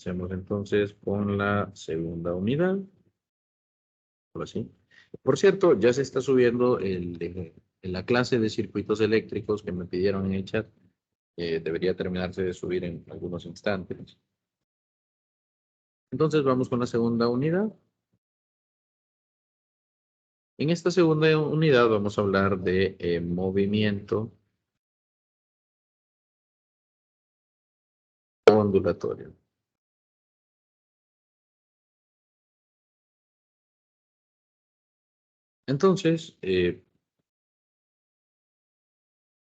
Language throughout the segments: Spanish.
Hacemos entonces con la segunda unidad. Ahora sí. Por cierto, ya se está subiendo en la clase de circuitos eléctricos que me pidieron en el chat. Debería terminarse de subir en algunos instantes. Entonces vamos con la segunda unidad. En esta segunda unidad vamos a hablar de movimiento ondulatorio. Entonces, se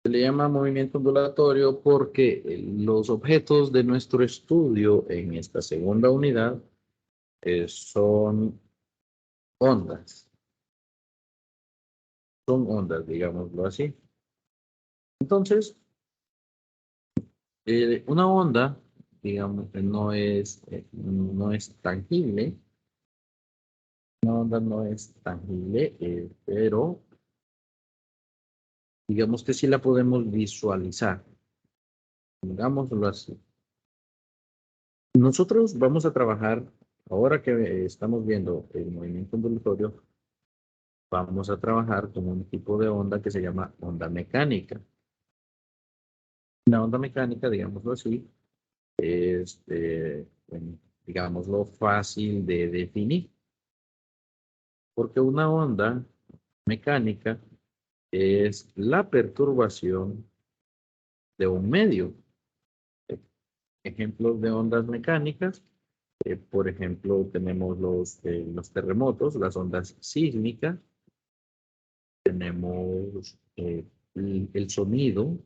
le llama movimiento ondulatorio porque los objetos de nuestro estudio en esta segunda unidad son ondas. Son ondas, digámoslo así. Entonces, una onda, digamos, que no es tangible. Una onda no es tangible, pero digamos que sí la podemos visualizar. Digámoslo así. Nosotros vamos a trabajar, ahora que estamos viendo el movimiento ondulatorio, vamos a trabajar con un tipo de onda que se llama onda mecánica. La onda mecánica, digámoslo así, es, digámoslo, fácil de definir, porque una onda mecánica es la perturbación de un medio. Ejemplos de ondas mecánicas, por ejemplo, tenemos los terremotos, las ondas sísmicas, tenemos el sonido.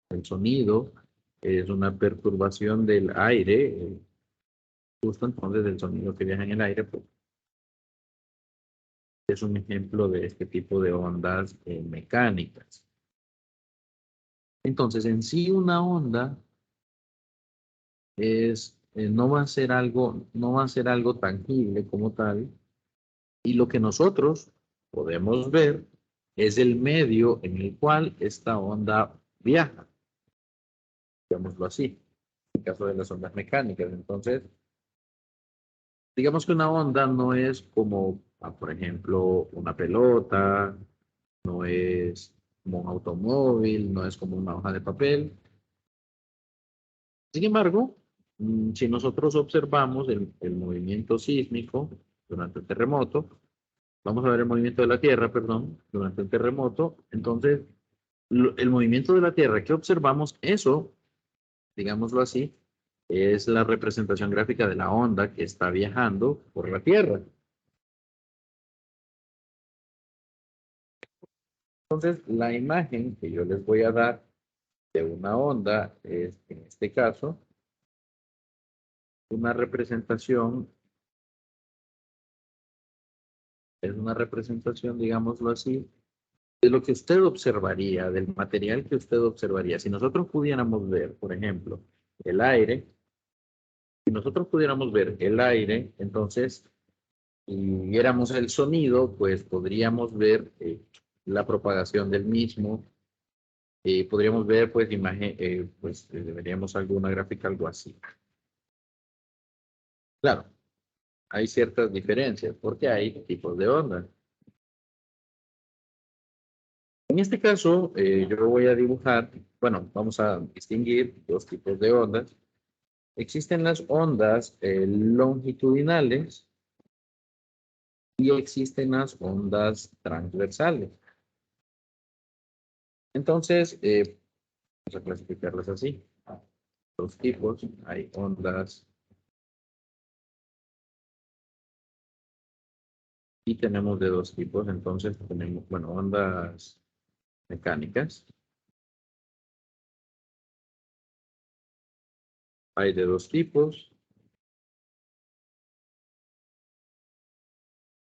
El sonido es una perturbación del aire, justo entonces el sonido que viaja en el aire, pues, es un ejemplo de este tipo de ondas mecánicas. Entonces, en sí una onda no va a ser algo, no va a ser algo tangible como tal, y lo que nosotros podemos ver es el medio en el cual esta onda viaja, digámoslo así, en el caso de las ondas mecánicas. Entonces, digamos que una onda no es como, por ejemplo, una pelota, no es como un automóvil, no es como una hoja de papel. Sin embargo, si nosotros observamos el movimiento sísmico durante el terremoto, vamos a ver el movimiento de la Tierra, perdón, durante el terremoto, entonces el movimiento de la Tierra que observamos, eso, digámoslo así, es la representación gráfica de la onda que está viajando por la Tierra. Entonces, la imagen que yo les voy a dar de una onda es, en este caso, una representación, es una representación, digámoslo así, de lo que usted observaría, del material que usted observaría. Si nosotros pudiéramos ver, por ejemplo, el aire, si nosotros pudiéramos ver el aire, entonces, y viéramos el sonido, pues podríamos ver la propagación del mismo. Podríamos ver, pues, imagen, pues, veríamos alguna gráfica, algo así. Claro, hay ciertas diferencias porque hay tipos de ondas. En este caso, yo voy a dibujar, bueno, vamos a distinguir dos tipos de ondas. Existen las ondas longitudinales y existen las ondas transversales. Entonces, vamos a clasificarlas así. Dos tipos, hay ondas y tenemos de dos tipos. Entonces, tenemos, bueno, ondas mecánicas. Hay de dos tipos,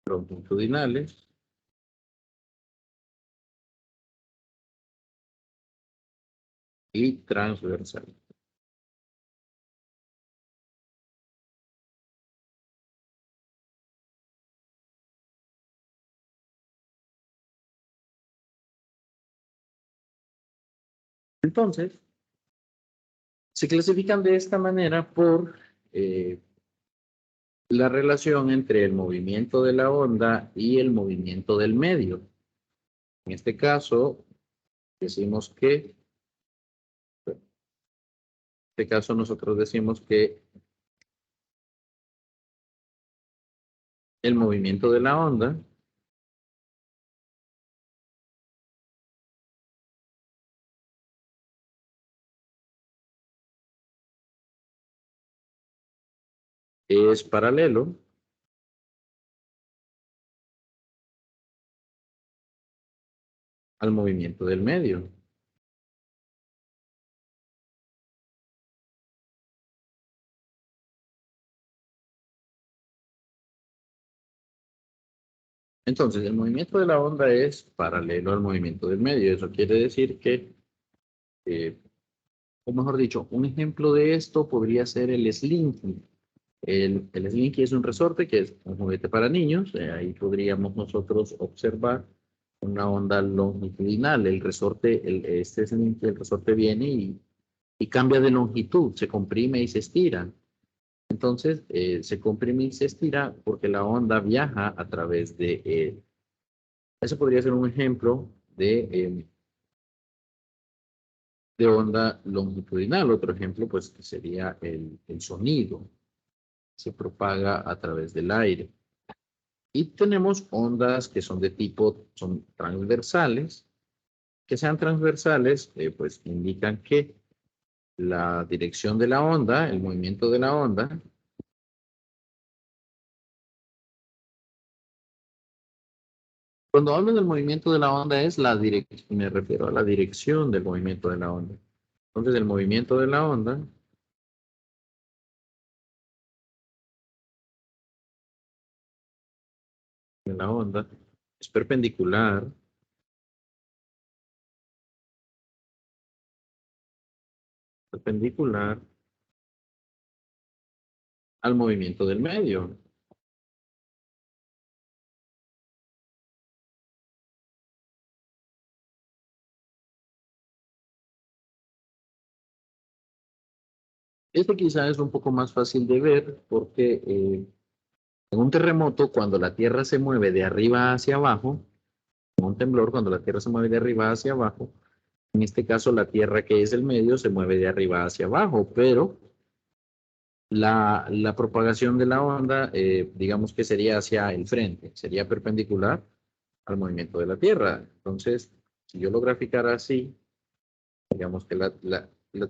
longitudinales y transversales. Entonces, se clasifican de esta manera por la relación entre el movimiento de la onda y el movimiento del medio. En este caso, decimos que, en este caso nosotros decimos que el movimiento de la onda es paralelo al movimiento del medio. Entonces, el movimiento de la onda es paralelo al movimiento del medio. Eso quiere decir que, o mejor dicho, un ejemplo de esto podría ser el slinky. El slinky es un resorte que es un juguete para niños. Ahí podríamos nosotros observar una onda longitudinal. El resorte, este slinky, el resorte viene y cambia de longitud, se comprime y se estira. Entonces, se comprime y se estira porque la onda viaja a través de él. Eso podría ser un ejemplo de onda longitudinal. Otro ejemplo, pues, sería el sonido. Se propaga a través del aire. Y tenemos ondas que son de tipo, son transversales. Que sean transversales, pues indican que la dirección de la onda, el movimiento de la onda, cuando hablo del movimiento de la onda es la dirección, me refiero a la dirección del movimiento de la onda. Entonces, el movimiento de la onda es perpendicular al movimiento del medio. Este quizá es un poco más fácil de ver porque en un terremoto, cuando la Tierra se mueve de arriba hacia abajo, en un temblor, cuando la Tierra se mueve de arriba hacia abajo, en este caso la Tierra que es el medio se mueve de arriba hacia abajo, pero la propagación de la onda, digamos que sería hacia el frente, sería perpendicular al movimiento de la Tierra. Entonces, si yo lo graficara así, digamos que la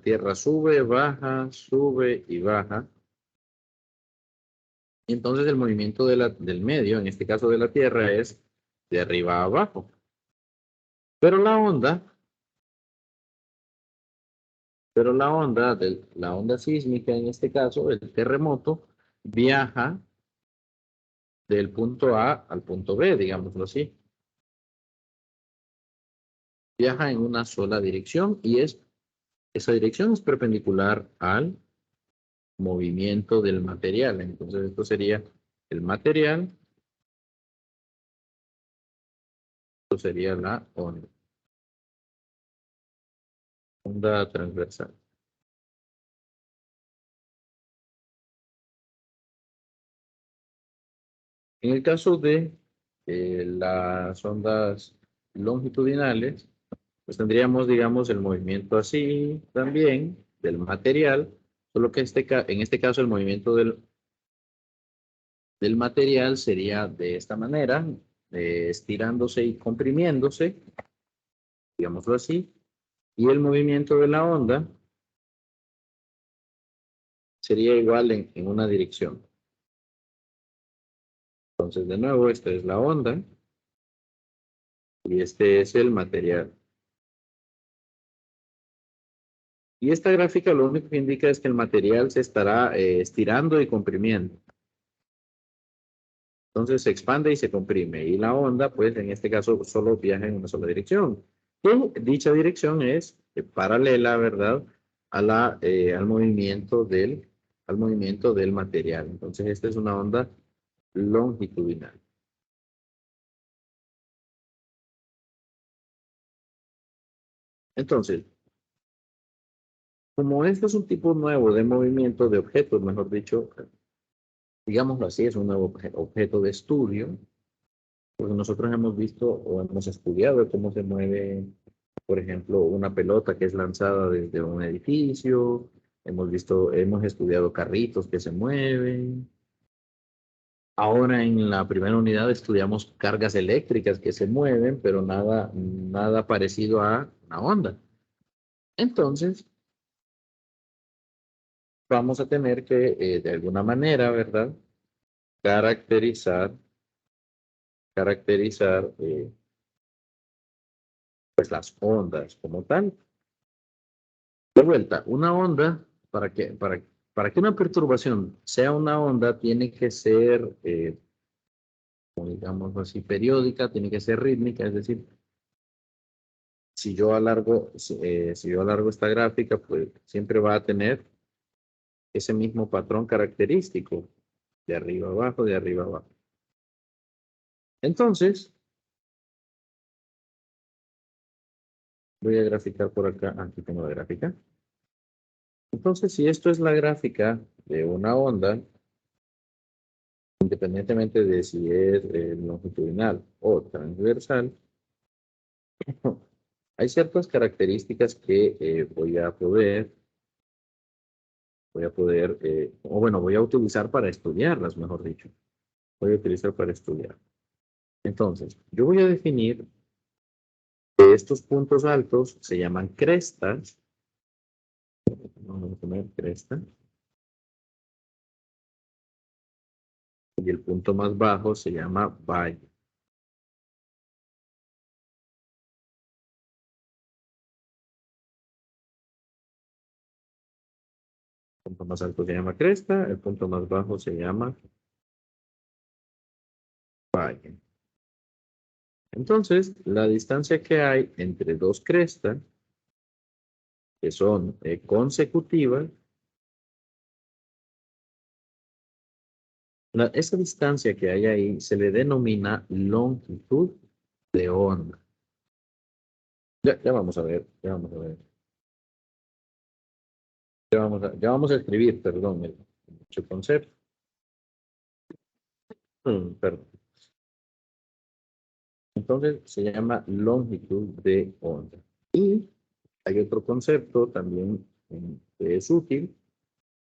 Tierra sube y baja. Y entonces el movimiento del medio, en este caso de la Tierra, es de arriba a abajo. Pero la onda sísmica, en este caso, el terremoto, viaja del punto A al punto B, digámoslo así. Viaja en una sola dirección y esa dirección es perpendicular al movimiento del material. Entonces, esto sería el material, esto sería la onda transversal. En el caso de las ondas longitudinales, pues tendríamos, digamos, el movimiento así también del material, solo que en este caso el movimiento del material sería de esta manera, estirándose y comprimiéndose, digámoslo así, y el movimiento de la onda sería igual en una dirección. Entonces, de nuevo, esta es la onda y este es el material. Y esta gráfica lo único que indica es que el material se estará estirando y comprimiendo. Entonces se expande y se comprime. Y la onda, pues en este caso, solo viaja en una sola dirección. Y dicha dirección es paralela, ¿verdad? Al movimiento del material. Entonces esta es una onda longitudinal. Entonces, como este es un tipo nuevo de movimiento de objetos, mejor dicho, digámoslo así, es un nuevo objeto de estudio, porque nosotros hemos visto o hemos estudiado cómo se mueve, por ejemplo, una pelota que es lanzada desde un edificio, hemos estudiado carritos que se mueven. Ahora en la primera unidad estudiamos cargas eléctricas que se mueven, pero nada parecido a una onda. Entonces, vamos a tener que, de alguna manera, ¿verdad? Caracterizar pues las ondas como tal. De vuelta, una onda, para que una perturbación sea una onda, tiene que ser, como digamos así, periódica, tiene que ser rítmica, es decir, si yo alargo esta gráfica, pues siempre va a tener ese mismo patrón característico, de arriba abajo, de arriba abajo. Entonces, voy a graficar por acá, aquí tengo la gráfica. Entonces, si esto es la gráfica de una onda, independientemente de si es longitudinal o transversal, hay ciertas características que o bueno, voy a utilizar para estudiarlas, mejor dicho. Voy a utilizar para estudiar. Entonces, yo voy a definir que estos puntos altos se llaman crestas. Vamos a poner cresta. Y el punto más bajo se llama valle. El punto más alto se llama cresta, el punto más bajo se llama valle. Entonces, la distancia que hay entre dos crestas, que son consecutivas, esa distancia que hay ahí se le denomina longitud de onda. Ya vamos a ver, ya vamos a ver. Ya vamos a escribir, perdón, el concepto. Perdón. Entonces se llama longitud de onda. Y hay otro concepto también que es útil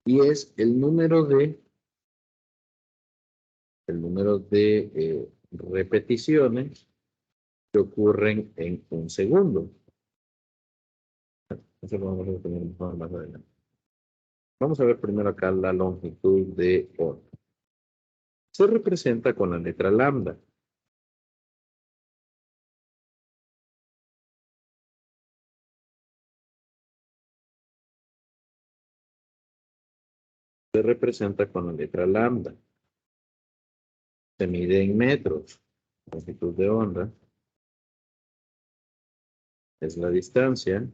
y es el número de repeticiones que ocurren en un segundo. Eso lo vamos a tener mejor más adelante. Vamos a ver primero acá la longitud de onda. Se representa con la letra lambda. Se representa con la letra lambda. Se mide en metros. Longitud de onda es la distancia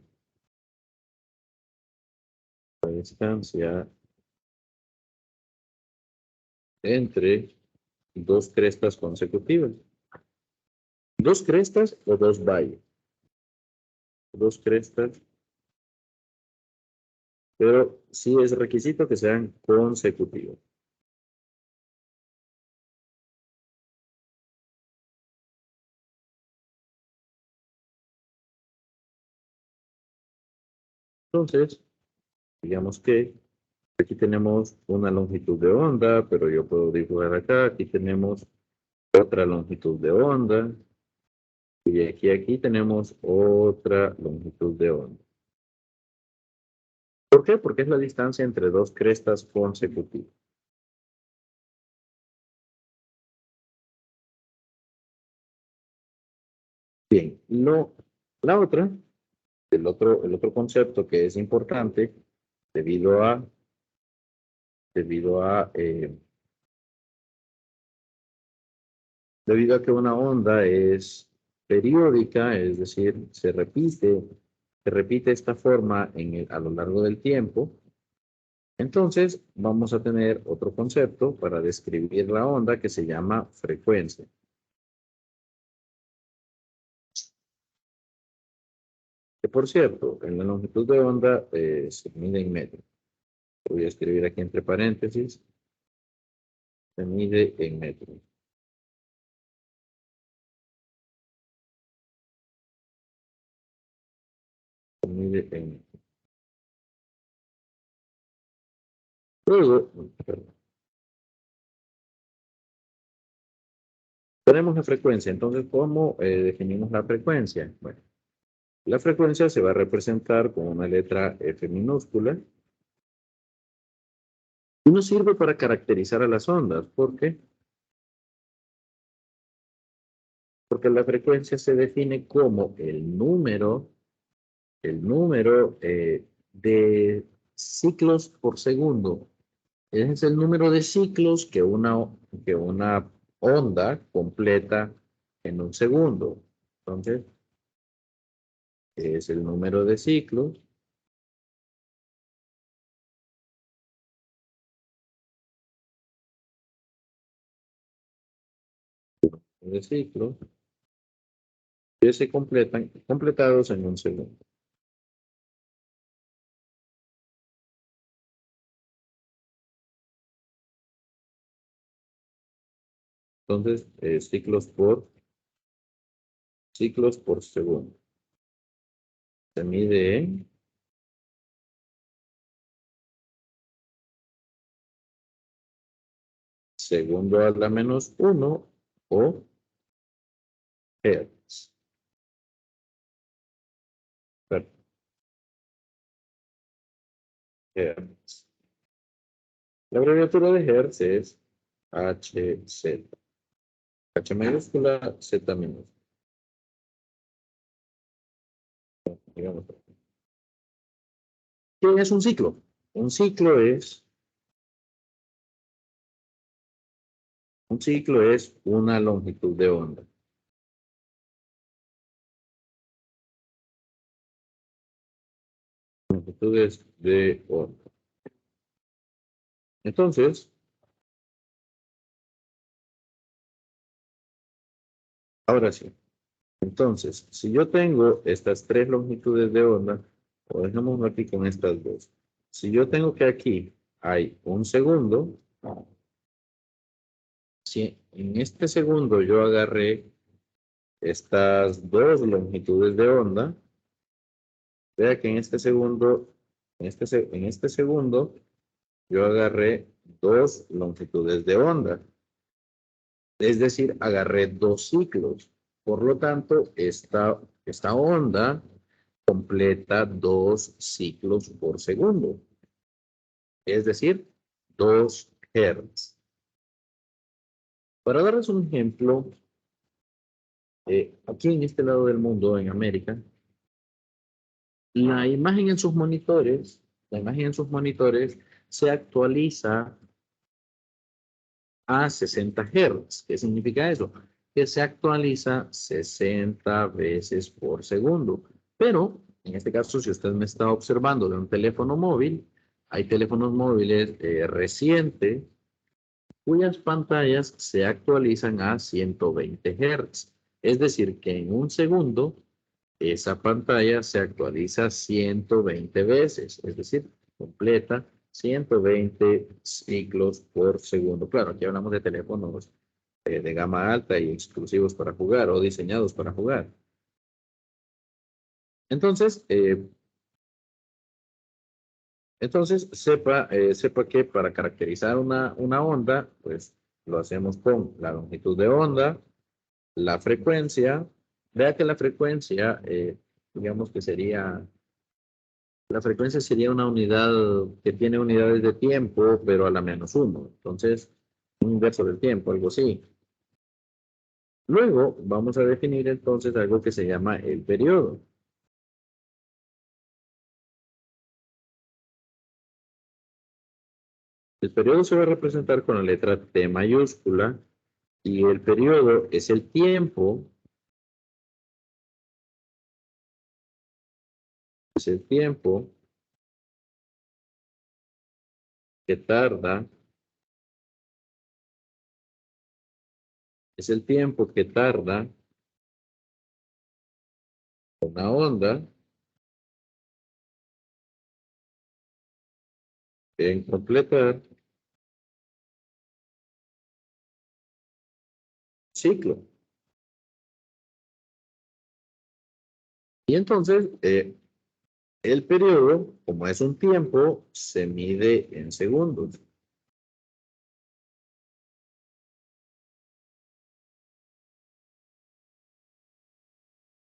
entre dos crestas consecutivas. Dos crestas o dos valles. Dos crestas, pero sí es requisito que sean consecutivos. Entonces, digamos que aquí tenemos una longitud de onda, pero yo puedo dibujar acá. Aquí tenemos otra longitud de onda. Y aquí tenemos otra longitud de onda. ¿Por qué? Porque es la distancia entre dos crestas consecutivas. Bien, la otra, el otro concepto que es importante debido a, debido a, eh, debido a que una onda es periódica, es decir, se repite esta forma a lo largo del tiempo. Entonces, vamos a tener otro concepto para describir la onda que se llama frecuencia. Que por cierto, en la longitud de onda se mide en metros. Voy a escribir aquí entre paréntesis se mide en metros. Se mide en metros. Luego, tenemos la frecuencia. Entonces, ¿cómo definimos la frecuencia? Bueno, la frecuencia se va a representar con una letra F minúscula. Y nos sirve para caracterizar a las ondas. ¿Por qué? Porque la frecuencia se define como el número de ciclos por segundo. Es el número de ciclos que una onda completa en un segundo. Entonces, es el número de ciclos que se completan, completados en un segundo. Entonces, ciclos por segundo. Se mide en segundo a la menos 1 o hertz. Perdón, hertz. La abreviatura de hertz es HZ. H mayúscula, Z minúscula. Digamos. ¿Qué es un ciclo? Un ciclo es una longitud de onda. Longitudes de onda. Entonces, ahora sí. Entonces, si yo tengo estas tres longitudes de onda, o dejémoslo aquí con estas dos. Si yo tengo que aquí hay un segundo, si en este segundo yo agarré estas dos longitudes de onda, vea que en este segundo, yo agarré dos longitudes de onda. Es decir, agarré dos ciclos. Por lo tanto, esta onda completa dos ciclos por segundo. Es decir, 2 Hz. Para darles un ejemplo, aquí en este lado del mundo, en América, la imagen en sus monitores, se actualiza a 60 Hz. ¿Qué significa eso? Que se actualiza 60 veces por segundo. Pero, en este caso, si usted me está observando de un teléfono móvil, hay teléfonos móviles recientes cuyas pantallas se actualizan a 120 Hz. Es decir, que en un segundo esa pantalla se actualiza 120 veces, es decir, completa 120 ciclos por segundo. Claro, aquí hablamos de teléfonos de gama alta y exclusivos para jugar o diseñados para jugar. Entonces, sepa que para caracterizar una onda, pues lo hacemos con la longitud de onda, la frecuencia. Vea que digamos que la frecuencia sería una unidad que tiene unidades de tiempo, pero a la menos uno. Entonces, un inverso del tiempo, algo así. Luego, vamos a definir entonces algo que se llama el periodo. El periodo se va a representar con la letra T mayúscula y el periodo es el tiempo que tarda, es el tiempo que tarda una onda en completar ciclo. Y entonces, el periodo, como es un tiempo, se mide en segundos.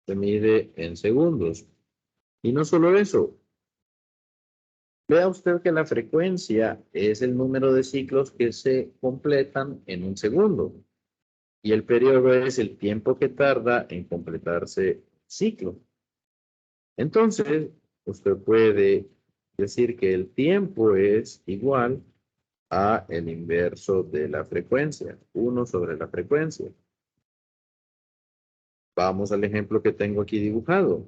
Se mide en segundos. Y no solo eso, vea usted que la frecuencia es el número de ciclos que se completan en un segundo. Y el periodo es el tiempo que tarda en completarse el ciclo. Entonces, usted puede decir que el tiempo es igual a el inverso de la frecuencia, 1 sobre la frecuencia. Vamos al ejemplo que tengo aquí dibujado.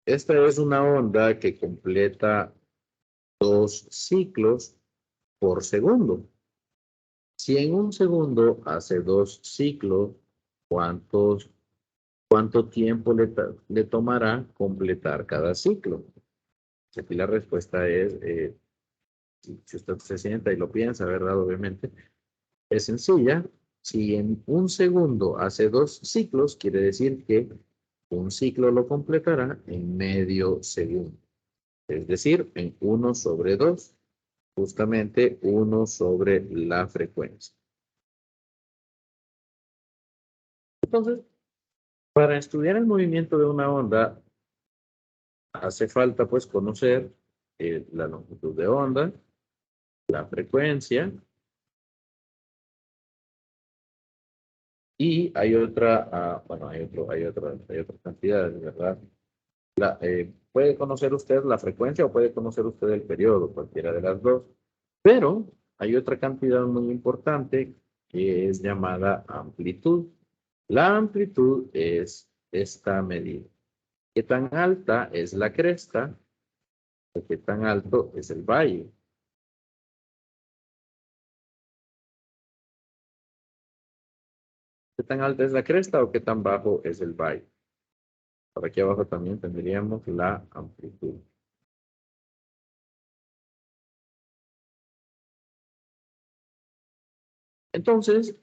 Esta es una onda que completa 2 ciclos por segundo. Si en un segundo hace 2 ciclos, ¿cuánto tiempo le tomará completar cada ciclo? Aquí la respuesta es, si usted se sienta y lo piensa, ¿verdad? Obviamente, es sencilla. Si en un segundo hace 2 ciclos, quiere decir que un ciclo lo completará en medio segundo. Es decir, en 1 sobre 2, justamente 1 sobre la frecuencia. Entonces, para estudiar el movimiento de una onda, hace falta pues conocer la longitud de onda, la frecuencia, y hay otra, bueno, hay otras cantidades, ¿verdad? Puede conocer usted la frecuencia o puede conocer usted el periodo, cualquiera de las dos, pero hay otra cantidad muy importante que es llamada amplitud. La amplitud es esta medida. ¿Qué tan alta es la cresta o qué tan alto es el valle? ¿Qué tan alta es la cresta o qué tan bajo es el valle? Por aquí abajo también tendríamos la amplitud. Entonces,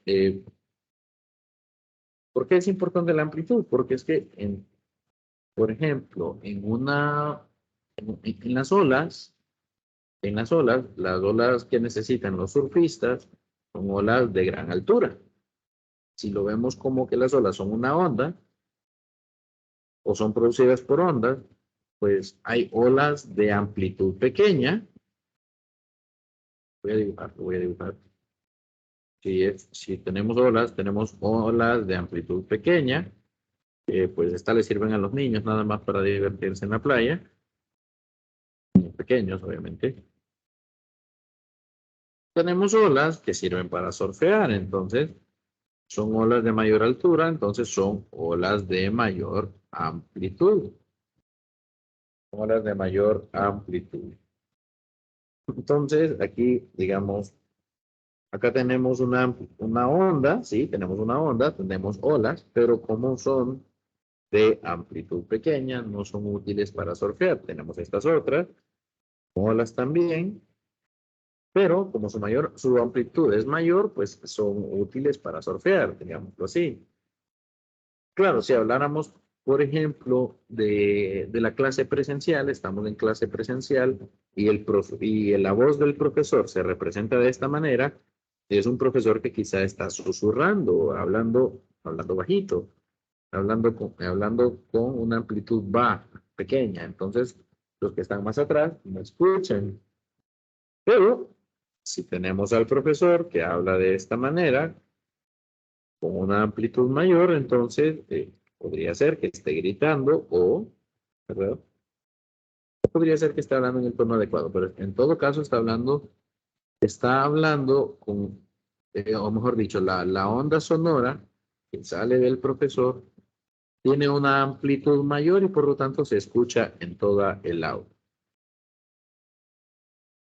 ¿por qué es importante la amplitud? Porque es que, por ejemplo, en las olas que necesitan los surfistas son olas de gran altura. Si lo vemos como que las olas son una onda o son producidas por ondas, pues hay olas de amplitud pequeña. Voy a dibujar. Si tenemos olas de amplitud pequeña, pues estas les sirven a los niños nada más para divertirse en la playa, niños pequeños obviamente. Tenemos olas que sirven para surfear, entonces son olas de mayor altura, entonces son olas de mayor amplitud. Olas de mayor amplitud. Entonces, aquí, digamos, acá tenemos una onda, sí, tenemos una onda, tenemos olas, pero como son de amplitud pequeña, no son útiles para surfear. Tenemos estas otras, olas también, pero como su amplitud es mayor, pues son útiles para surfear, digámoslo así. Claro, si habláramos, por ejemplo, de la clase presencial, estamos en clase presencial y la voz del profesor se representa de esta manera, es un profesor que quizá está susurrando, hablando bajito, hablando con una amplitud baja, pequeña. Entonces, los que están más atrás no escuchan. Pero si tenemos al profesor que habla de esta manera, con una amplitud mayor, entonces podría ser que esté gritando ¿verdad? Podría ser que esté hablando en el tono adecuado, pero en todo caso está hablando o mejor dicho, la onda sonora que sale del profesor tiene una amplitud mayor y por lo tanto se escucha en toda el audio.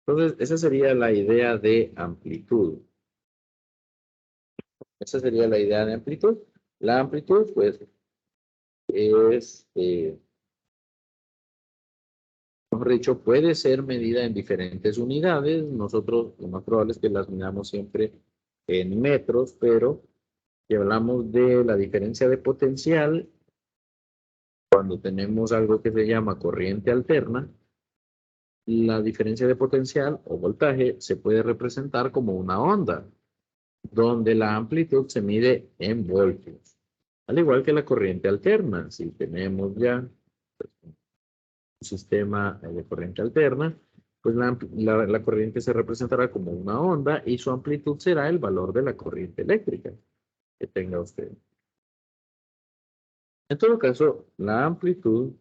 Entonces, esa sería la idea de amplitud. Esa sería la idea de amplitud. La amplitud, pues, es, mejor dicho, puede ser medida en diferentes unidades. Nosotros, lo más probable es que las midamos siempre en metros, pero Y hablamos de la diferencia de potencial cuando tenemos algo que se llama corriente alterna. La diferencia de potencial o voltaje se puede representar como una onda, donde la amplitud se mide en voltios. Al igual que la corriente alterna, si tenemos ya un sistema de corriente alterna, pues la corriente se representará como una onda y su amplitud será el valor de la corriente eléctrica que tenga usted. En todo caso, la amplitud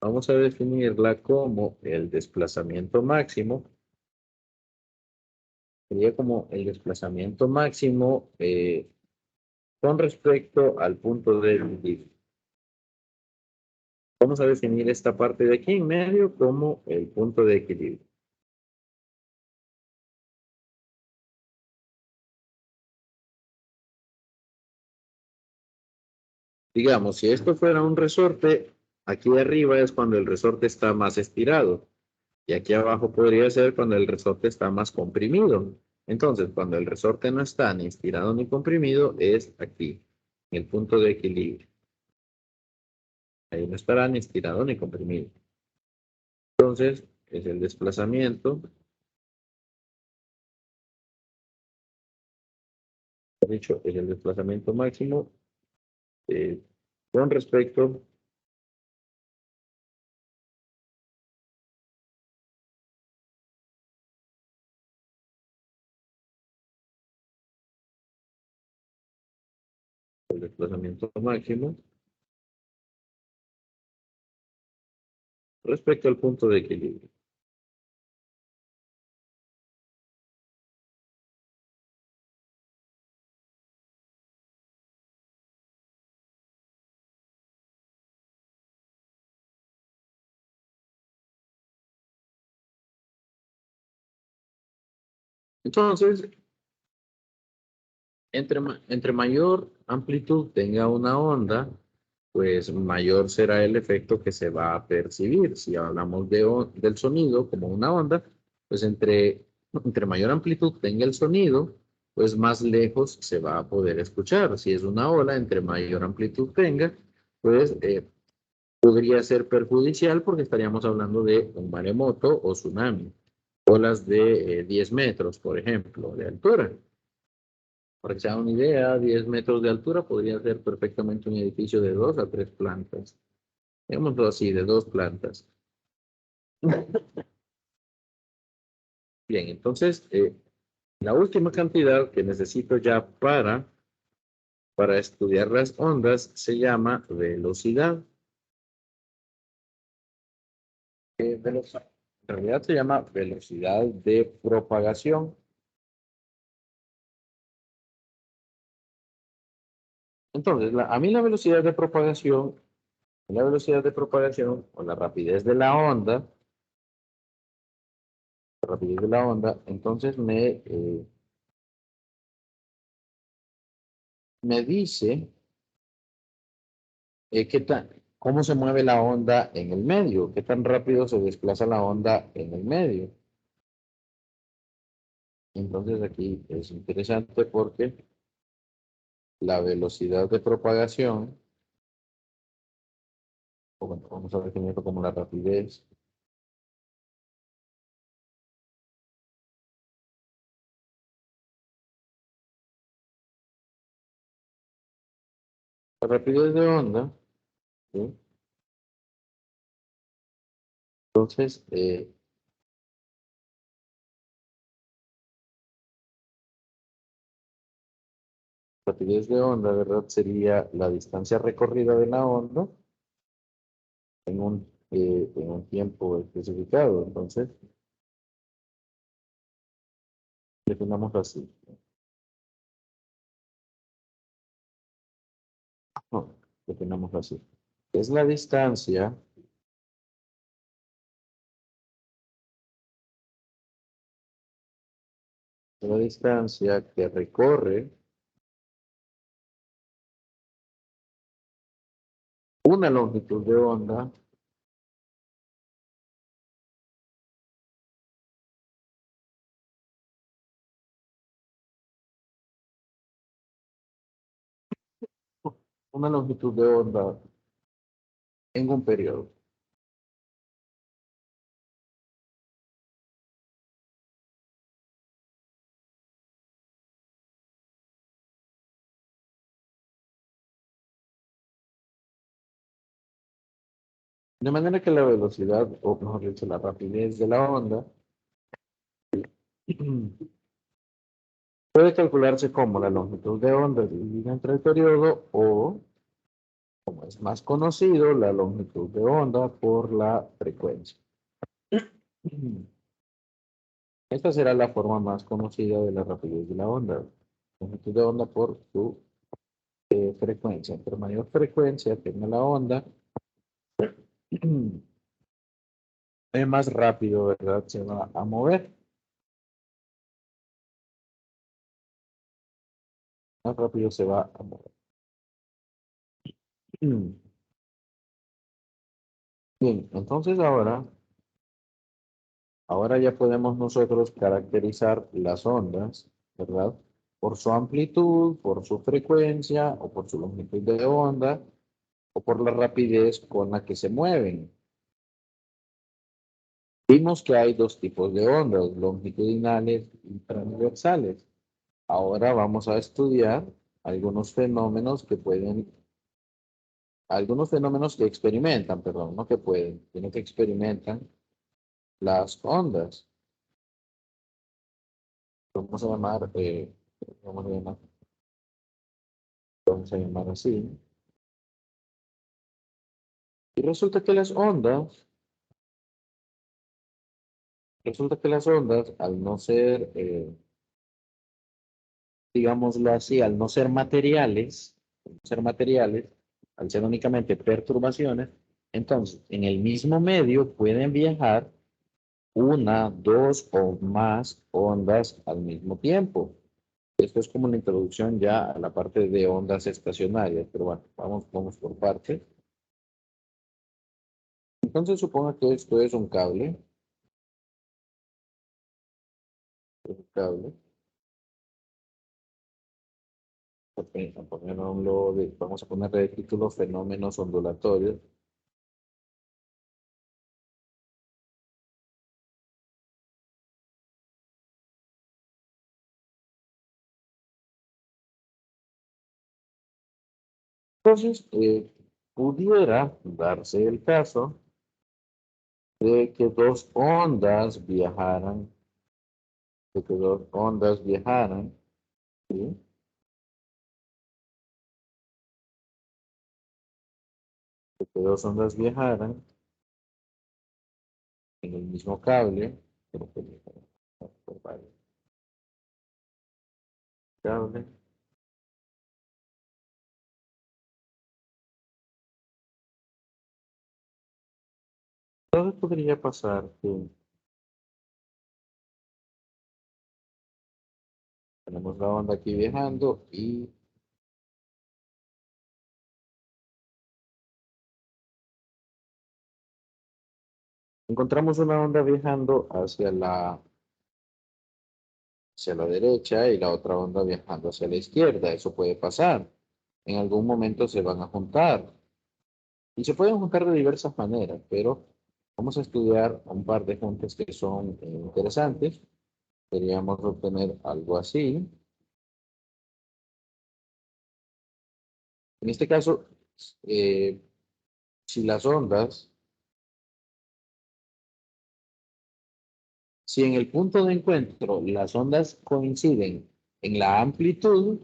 vamos a definirla como el desplazamiento máximo. Sería como el desplazamiento máximo con respecto al punto de equilibrio. Vamos a definir esta parte de aquí en medio como el punto de equilibrio. Digamos, si esto fuera un resorte, aquí arriba es cuando el resorte está más estirado y aquí abajo podría ser cuando el resorte está más comprimido. Entonces, cuando el resorte no está ni estirado ni comprimido, es aquí, en el punto de equilibrio. Ahí no estará ni estirado ni comprimido. Entonces, es el desplazamiento, dicho, es el desplazamiento máximo eh, con respecto al desplazamiento máximo respecto al punto de equilibrio. Entonces, entre mayor amplitud tenga una onda, pues mayor será el efecto que se va a percibir. Si hablamos del sonido como una onda, pues entre mayor amplitud tenga el sonido, pues más lejos se va a poder escuchar. Si es una ola, entre mayor amplitud tenga, pues podría ser perjudicial porque estaríamos hablando de un maremoto o tsunami. Olas de 10 metros, por ejemplo, de altura. Para que se hagan una idea, 10 metros de altura podría ser perfectamente un edificio de 2 a 3 plantas. Digámoslo así, de 2 plantas. Bien, entonces, la última cantidad que necesito ya para estudiar las ondas se llama velocidad. En realidad se llama velocidad de propagación. Entonces, a mí la velocidad de propagación o la rapidez de la onda, entonces me dice cómo se mueve la onda en el medio, qué tan rápido se desplaza la onda en el medio. Entonces aquí es interesante porque la velocidad de propagación, o bueno, vamos a definirlo como la rapidez. La rapidez de onda, ¿sí? Entonces, rapidez de onda, ¿verdad? Sería la distancia recorrida de la onda en un tiempo especificado. Entonces, definamos así. No, definamos así. Es la distancia que recorre una longitud de onda una longitud de onda en un periodo. De manera que la velocidad, o mejor dicho, la rapidez de la onda, puede calcularse como la longitud de onda dividida entre el periodo o, como es más conocido, la longitud de onda por la frecuencia. Esta será la forma más conocida de la rapidez de la onda. Longitud de onda por su frecuencia. Entre mayor frecuencia tenga la onda, más rápido, ¿verdad? Se va a mover. Más rápido se va a mover. Bien, entonces ahora ya podemos nosotros caracterizar las ondas, ¿verdad? Por su amplitud, por su frecuencia o por su longitud de onda o por la rapidez con la que se mueven. Vimos que hay dos tipos de ondas, longitudinales y transversales. Ahora vamos a estudiar algunos fenómenos algunos fenómenos que experimentan, perdón, no que pueden, sino que experimentan las ondas. Vamos a llamar, vamos a llamar, vamos a llamar así. Y resulta que las ondas, al no ser, digámoslo así, al no ser materiales, al ser únicamente perturbaciones, entonces en el mismo medio pueden viajar una, dos o más ondas al mismo tiempo. Esto es como una introducción ya a la parte de ondas estacionarias, pero bueno, vamos por partes. Entonces suponga que esto es un cable, vamos a ponerle de título fenómenos ondulatorios. Entonces, pudiera darse el caso de que dos ondas viajaran, ¿sí? De que dos ondas viajaran en el mismo cable, pero que por varios cables. Entonces podría pasar que tenemos la onda aquí viajando y encontramos una onda viajando hacia la derecha y la otra onda viajando hacia la izquierda. Eso puede pasar. En algún momento se van a juntar. Y se pueden juntar de diversas maneras, pero vamos a estudiar un par de juntas que son interesantes. Queríamos obtener algo así. En este caso, eh, si las ondas, si en el punto de encuentro las ondas coinciden en la amplitud,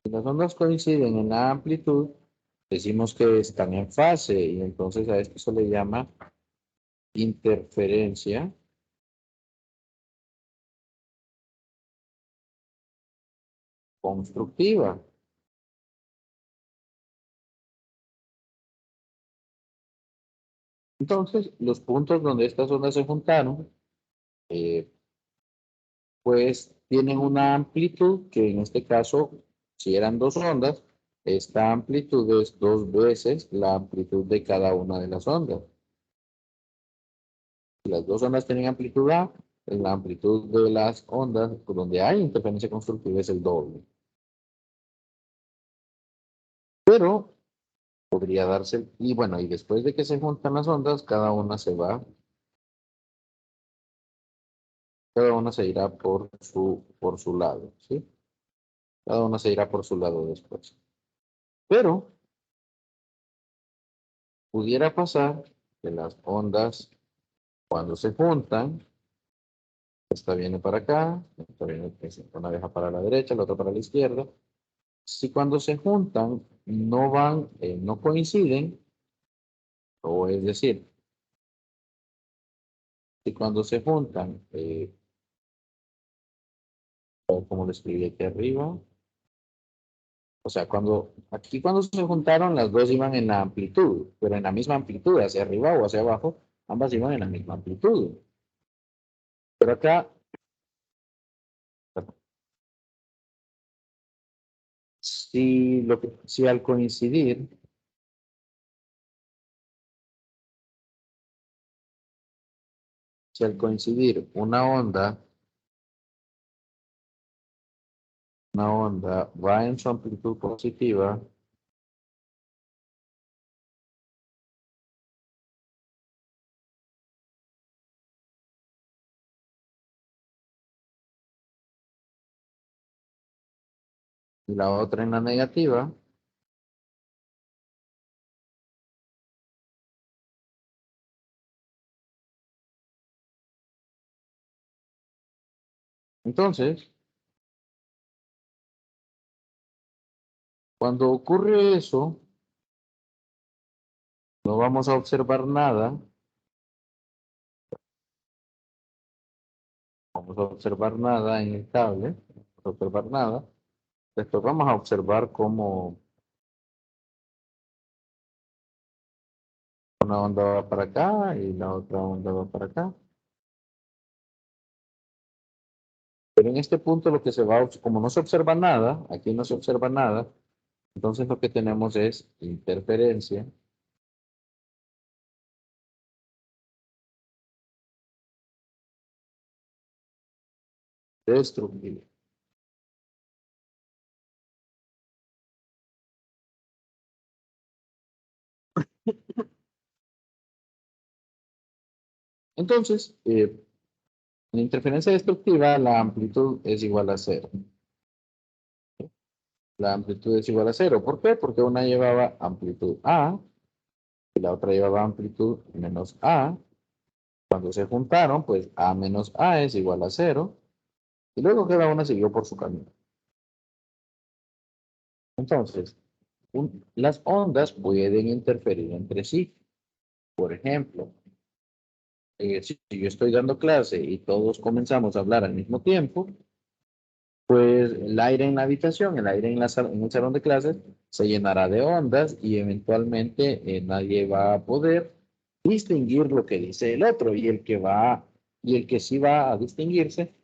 si las ondas coinciden en la amplitud, decimos que están en fase y entonces a esto se le llama interferencia constructiva. Entonces, los puntos donde estas ondas se juntaron, eh, pues tienen una amplitud que en este caso, si eran dos ondas, esta amplitud es 2 veces la amplitud de cada una de las ondas. Si las dos ondas tienen amplitud A, la amplitud de las ondas donde hay interferencia constructiva es el doble. Pero podría darse, y bueno, y después de que se juntan las ondas, cada una se irá por su lado, ¿sí? Cada una se irá por su lado después. Pero pudiera pasar que las ondas, cuando se juntan, esta viene para acá, esta viene, una viaja para la derecha, la otra para la izquierda. Si cuando se juntan no van, no coinciden, o es decir, si cuando se juntan, como lo escribí aquí arriba, o sea, cuando se juntaron, las dos iban en la amplitud, pero en la misma amplitud, hacia arriba o hacia abajo, ambas iban en la misma amplitud. Pero acá, si al coincidir, una onda va en su amplitud positiva, y la otra en la negativa, entonces, cuando ocurre eso, no vamos a observar nada, vamos a observar nada en el cable, no vamos a observar nada, después vamos a observar cómo una onda va para acá y la otra onda va para acá. Pero en este punto lo que se va, como no se observa nada, aquí no se observa nada, entonces lo que tenemos es interferencia destructiva. Entonces, la interferencia destructiva, la amplitud es igual a cero. La amplitud es igual a cero. ¿Por qué? Porque una llevaba amplitud A y la otra llevaba amplitud menos A. Cuando se juntaron, pues A menos A es igual a cero. Y luego cada una siguió por su camino. Entonces, las ondas pueden interferir entre sí. Por ejemplo, si yo estoy dando clase y todos comenzamos a hablar al mismo tiempo, pues el aire en la habitación, el aire en en el salón de clases se llenará de ondas y eventualmente nadie va a poder distinguir lo que dice el otro y el que sí va a distinguirse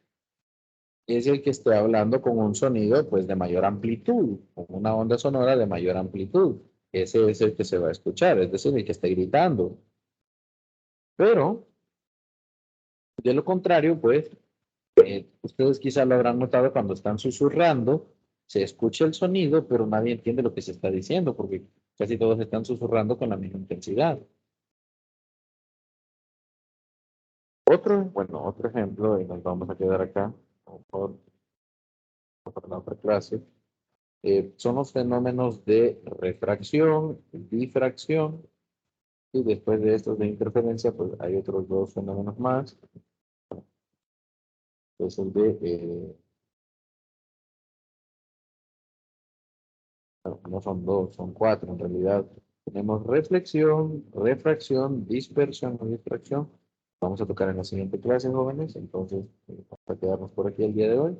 es el que esté hablando con un sonido pues de mayor amplitud, con una onda sonora de mayor amplitud. Ese es el que se va a escuchar, es decir, el que esté gritando. Pero, de lo contrario, pues, ustedes quizás lo habrán notado cuando están susurrando, se escucha el sonido, pero nadie entiende lo que se está diciendo, porque casi todos están susurrando con la misma intensidad. Otro ejemplo, y nos vamos a quedar acá por la otra clase, son los fenómenos de refracción, difracción, y después de estos de interferencia, pues hay otros dos fenómenos más, que es el de, no son dos, son cuatro en realidad. Tenemos reflexión, refracción, dispersión o difracción. Vamos a tocar en la siguiente clase, jóvenes, entonces vamos a quedarnos por aquí el día de hoy.